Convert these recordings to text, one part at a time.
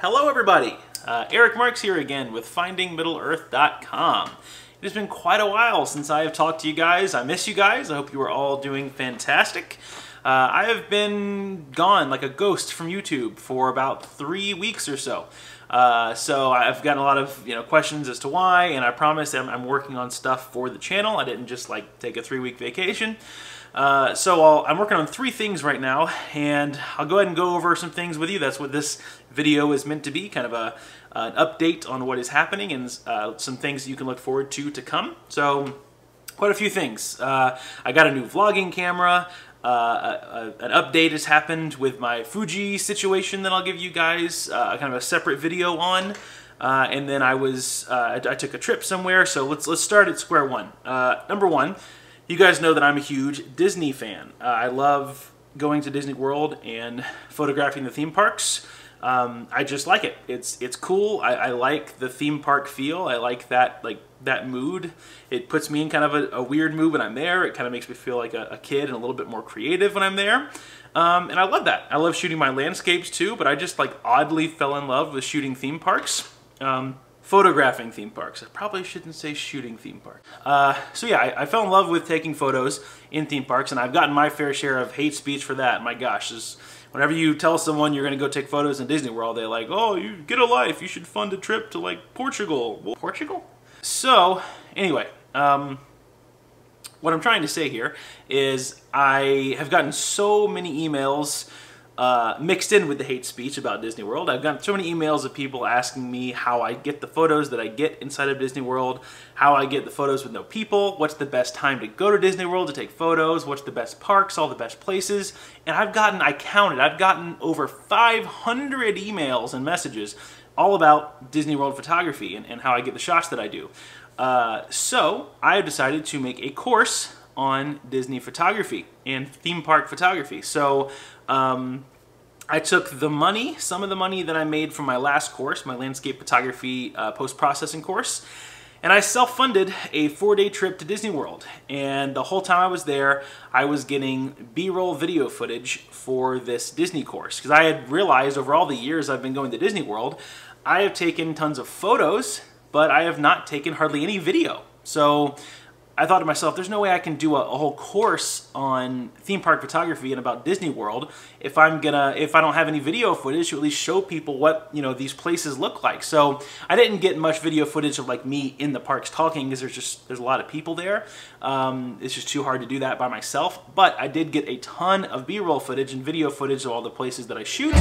Hello everybody! Eric Marks here again with FindingMiddleEarth.com. It has been quite a while since I have talked to you guys. I miss you guys. I hope you are all doing fantastic. I have been gone like a ghost from YouTube for about 3 weeks or so. So I've gotten a lot of questions as to why, and I promise I'm working on stuff for the channel. I didn't just like take a 3-week vacation. I'm working on 3 things right now, and I'll go ahead and go over some things with you. That's what this video is meant to be, kind of an update on what is happening and some things you can look forward to come. So quite a few things. I got a new vlogging camera. An update has happened with my Fuji situation that I'll give you guys kind of a separate video on. And then I took a trip somewhere, so let's start at square one. Number one, you guys know that I'm a huge Disney fan. I love going to Disney World and photographing the theme parks. I just like it. It's cool. I like the theme park feel. I like that mood. It puts me in kind of a weird mood when I'm there. It kind of makes me feel like a kid and a little bit more creative when I'm there. And I love that. I love shooting my landscapes too, but I just oddly fell in love with shooting theme parks. Photographing theme parks. I probably shouldn't say shooting theme parks. So yeah, I fell in love with taking photos in theme parks, and I've gotten my fair share of hate speech for that. My gosh, whenever you tell someone you're going to go take photos in Disney World, they're like, oh, you get a life, you should fund a trip to Portugal. Well, Portugal? So anyway, what I'm trying to say here is I have gotten so many emails mixed in with the hate speech about Disney World. I've gotten so many emails of people asking me how I get the photos that I get inside of Disney World, how I get the photos with no people, what's the best time to go to Disney World to take photos, what's the best parks, all the best places. And I've gotten over 500 emails and messages all about Disney World photography and how I get the shots that I do. So I have decided to make a course on Disney photography and theme park photography. So I took some of the money that I made from my last course, my landscape photography post-processing course, and I self-funded a 4-day trip to Disney World. And the whole time I was there, I was getting B-roll video footage for this Disney course, because I had realized over all the years I've been going to Disney World, I have taken tons of photos, but I have not taken hardly any video. So I thought to myself, there's no way I can do a whole course on theme park photography and about Disney World if I don't have any video footage to at least show people what these places look like. So I didn't get much video footage of me in the parks talking, because there's a lot of people there. It's just too hard to do that by myself. But I did get a ton of B-roll footage and video footage of all the places that I shoot.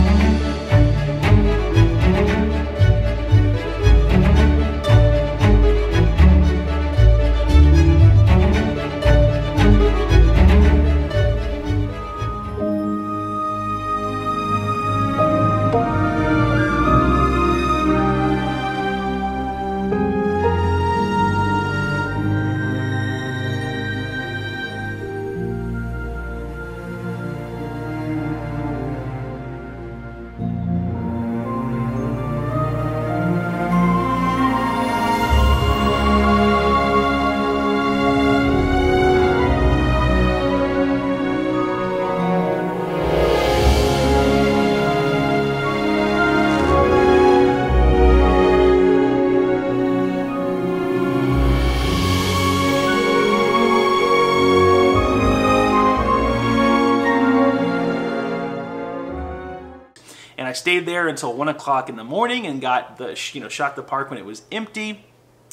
And I stayed there until 1 o'clock in the morning and got shot the park when it was empty.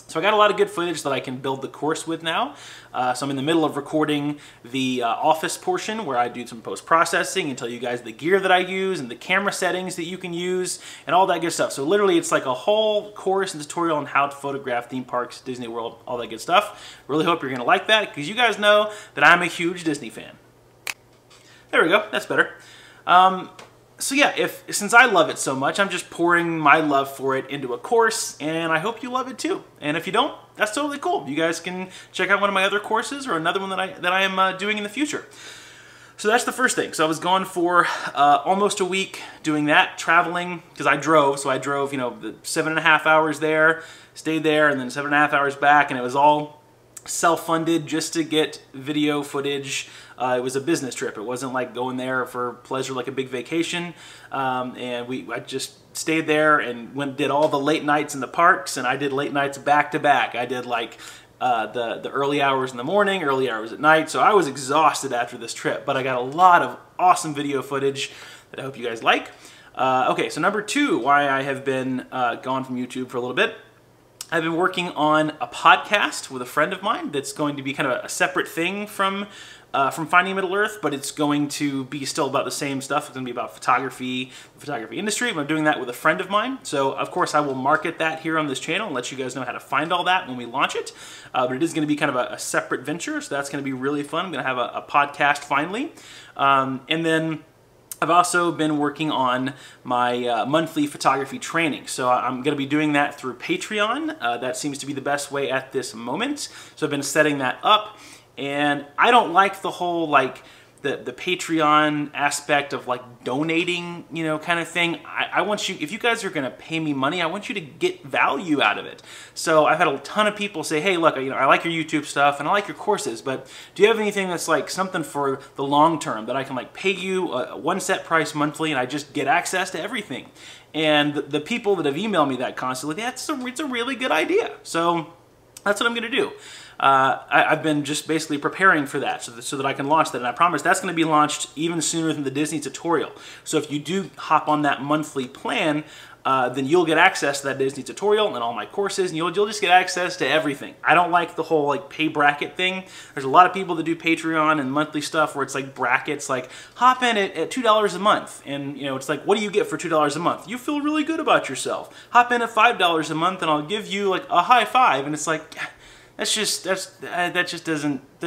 So I got a lot of good footage that I can build the course with now. So I'm in the middle of recording the office portion where I do some post-processing and tell you guys the gear that I use and the camera settings that you can use and all that good stuff. So literally it's like a whole course and tutorial on how to photograph theme parks, Disney World, all that good stuff. Really hope you're going to like that, because you guys know that I'm a huge Disney fan. There we go. That's better. So yeah, since I love it so much, I'm just pouring my love for it into a course, and I hope you love it too. And if you don't, that's totally cool. You guys can check out one of my other courses or another one that I am doing in the future. So that's the first thing. So I was gone for almost a week doing that, traveling, because I drove. So I drove, the 7.5 hours there, stayed there, and then 7.5 hours back, and it was all self-funded just to get video footage. It was a business trip. It wasn't like going there for pleasure like a big vacation. And I just stayed there and did all the late nights in the parks, and I did late nights back to back. I did like the early hours in the morning, early hours at night. So I was exhausted after this trip, but I got a lot of awesome video footage that I hope you guys like. Okay, so number 2, why I have been gone from YouTube for a little bit. I've been working on a podcast with a friend of mine that's going to be kind of a separate thing from Finding Middle Earth, but it's going to be still about the same stuff. It's going to be about photography, the photography industry, but I'm doing that with a friend of mine. So, of course, I will market that here on this channel and let you guys know how to find all that when we launch it. But it is going to be kind of a separate venture, so that's going to be really fun. I'm going to have a podcast finally. And then I've also been working on my monthly photography training. So I'm going to be doing that through Patreon. That seems to be the best way at this moment. So I've been setting that up. And I don't like the whole like the Patreon aspect of like donating, you know, kind of thing. I want you, if you guys are going to pay me money, I want you to get value out of it. So I've had a ton of people say, hey, look, you know, I like your YouTube stuff and I like your courses, but do you have anything that's like something for the long term that I can like pay you one set price monthly and I just get access to everything? And the people that have emailed me that constantly, it's a really good idea. So that's what I'm going to do. I've been just basically preparing for that so that I can launch that. And I promise that's going to be launched even sooner than the Disney tutorial. So if you do hop on that monthly plan, then you'll get access to that Disney tutorial and all my courses, and you'll just get access to everything. I don't like the whole like pay bracket thing. There's a lot of people that do Patreon and monthly stuff where it's like brackets, like hop in at $2 a month, and you know it's like, what do you get for $2 a month? You feel really good about yourself. Hop in at $5 a month, and I'll give you like a high five, and it's like, that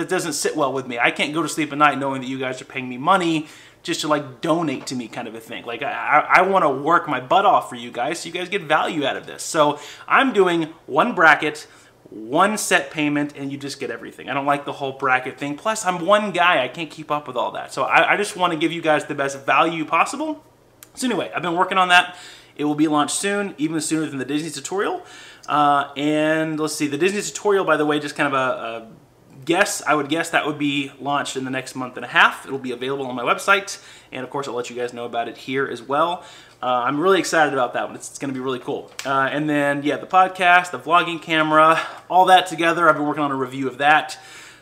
doesn't sit well with me. I can't go to sleep at night knowing that you guys are paying me money just to like donate to me, kind of a thing. Like I want to work my butt off for you guys so you guys get value out of this. So I'm doing one bracket, one set payment, and you just get everything. I don't like the whole bracket thing. Plus I'm one guy, I can't keep up with all that. So I just want to give you guys the best value possible. So anyway, I've been working on that. It will be launched soon, even sooner than the Disney tutorial. And let's see, the Disney tutorial, by the way, just kind of a guess. I would guess that would be launched in the next month and a half. It'll be available on my website, and of course I'll let you guys know about it here as well. I'm really excited about that one. It's going to be really cool. And then, yeah, the podcast, the vlogging camera, all that together. I've been working on a review of that.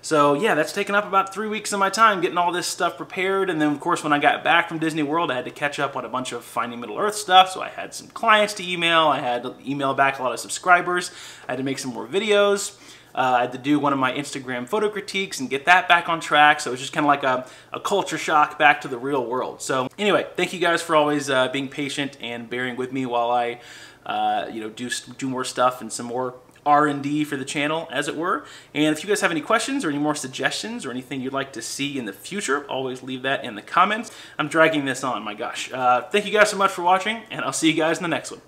So yeah, that's taken up about 3 weeks of my time getting all this stuff prepared. And then of course when I got back from Disney World, I had to catch up on a bunch of Finding Middle Earth stuff. So I had some clients to email. I had to email back a lot of subscribers. I had to make some more videos. I had to do one of my Instagram photo critiques and get that back on track. So it was just kind of like a culture shock back to the real world. So anyway, thank you guys for always being patient and bearing with me while I do more stuff and some more R&D for the channel, as it were. And if you guys have any questions or any more suggestions or anything you'd like to see in the future, always leave that in the comments. I'm dragging this on, my gosh. Thank you guys so much for watching, and I'll see you guys in the next one.